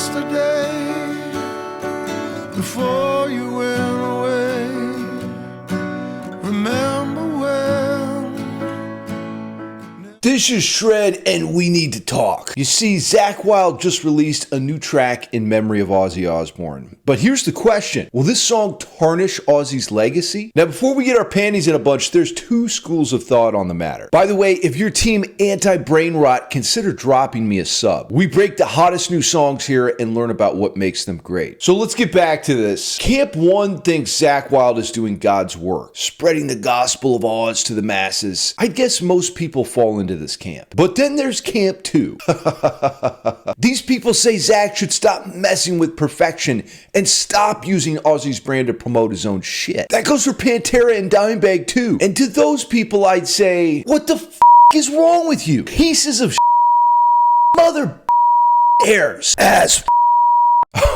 yesterday before you went away. Remember when? This is Shred, and we need to talk. You see, Zakk Wylde just released a new track in memory of Ozzy Osbourne. But here's the question. Will this song tarnish Ozzy's legacy? Now, before we get our panties in a bunch, there's two schools of thought on the matter. By the way, if you're team anti-brain rot, consider dropping me a sub. We break the hottest new songs here and learn about what makes them great. So let's get back to this. Camp 1 thinks Zakk Wylde is doing God's work, spreading the gospel of Oz to the masses. I guess most people fall into this camp. But then there's Camp 2. These people say Zakk should stop messing with perfection and stop using Ozzy's brand to promote his own shit. That goes for Pantera and Dimebag too. And to those people I'd say, what the f*** is wrong with you? Pieces of mother airs ass.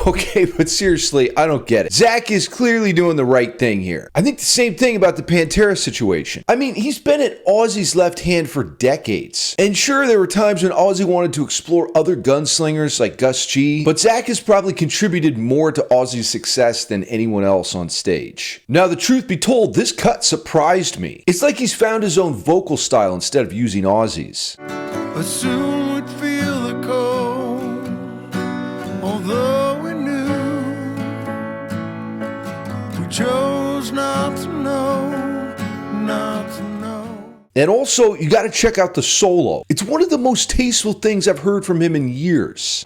Okay, but seriously, I don't get it. Zakk is clearly doing the right thing here. I think the same thing about the Pantera situation. I mean, he's been at Ozzy's left hand for decades. And sure, there were times when Ozzy wanted to explore other gunslingers like Gus G, but Zakk has probably contributed more to Ozzy's success than anyone else on stage. Now, the truth be told, this cut surprised me. It's like he's found his own vocal style instead of using Ozzy's. But soon we'd feel the cold, although we chose not to know, not to know. And also, you gotta check out the solo. It's one of the most tasteful things I've heard from him in years.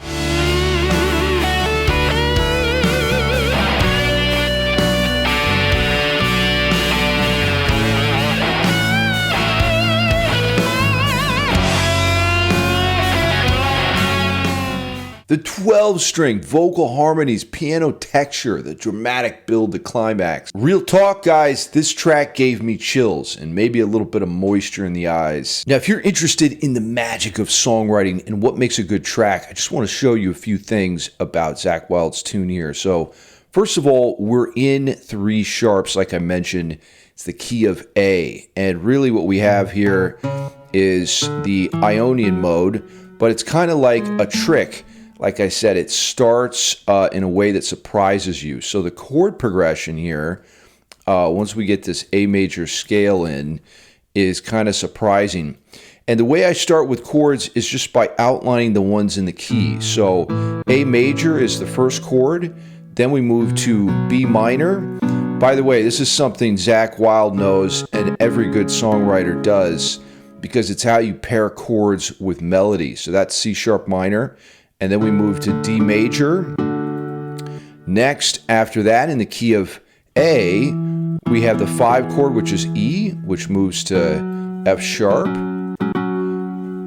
The 12-string, vocal harmonies, piano texture, the dramatic build to climax. Real talk, guys, this track gave me chills and maybe a little bit of moisture in the eyes. Now, if you're interested in the magic of songwriting and what makes a good track, I just want to show you a few things about Zakk Wylde's tune here. So, first of all, we're in 3 sharps, like I mentioned. It's the key of A. And really what we have here is the Ionian mode, but it's kind of like a trick. Like I said, it starts in a way that surprises you. So the chord progression here, once we get this A major scale in, is kind of surprising. And the way I start with chords is just by outlining the ones in the key. So A major is the first chord. Then we move to B minor. By the way, this is something Zakk Wylde knows and every good songwriter does, because it's how you pair chords with melody. So that's C sharp minor. And then we move to D major. Next, after that, in the key of A, we have the 5 chord, which is E, which moves to F sharp,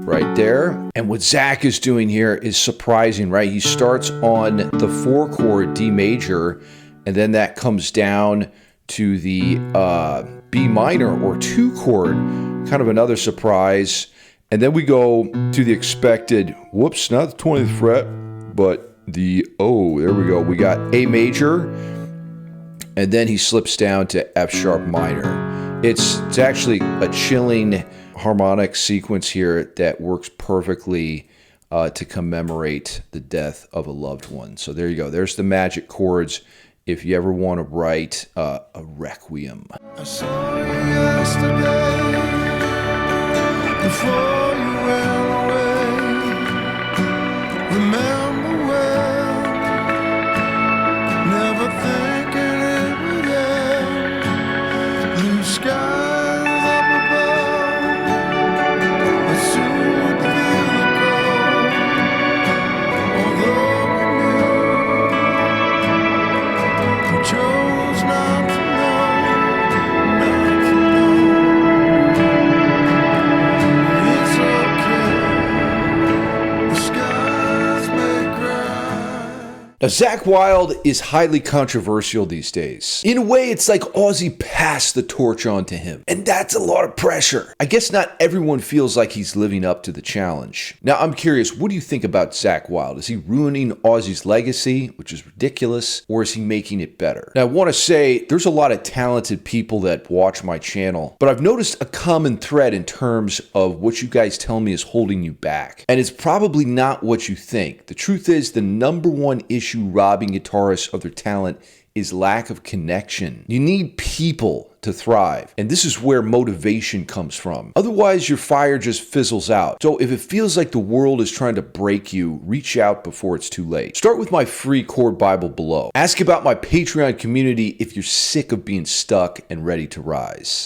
right there. And what Zakk is doing here is surprising, right? He starts on the 4 chord, D major, and then that comes down to the B minor or 2 chord, kind of another surprise. And then we go to the expected, whoops, not the 20th fret, but the, oh, there we go. We got A major, and then he slips down to F sharp minor. It's actually a chilling harmonic sequence here that works perfectly to commemorate the death of a loved one. So there you go. There's the magic chords if you ever want to write a requiem. I saw you yesterday before you went away. Remember when? Never thinking it would end. Blue skies up above, but soon would feel the cold. Although we chose not to know, not to know. It's Now, Zakk Wylde is highly controversial these days. In a way, it's like Ozzy passed the torch on to him, and that's a lot of pressure. I guess not everyone feels like he's living up to the challenge. Now, I'm curious, what do you think about Zakk Wylde? Is he ruining Ozzy's legacy, which is ridiculous, or is he making it better? Now, I want to say there's a lot of talented people that watch my channel, but I've noticed a common thread in terms of what you guys tell me is holding you back. And it's probably not what you think. The truth is, the number one issue robbing guitarists of their talent is lack of connection. You need people to thrive, and this is where motivation comes from. Otherwise, your fire just fizzles out. So if it feels like the world is trying to break you, reach out before it's too late. Start with my free Chord Bible below. Ask about my Patreon community if you're sick of being stuck and ready to rise.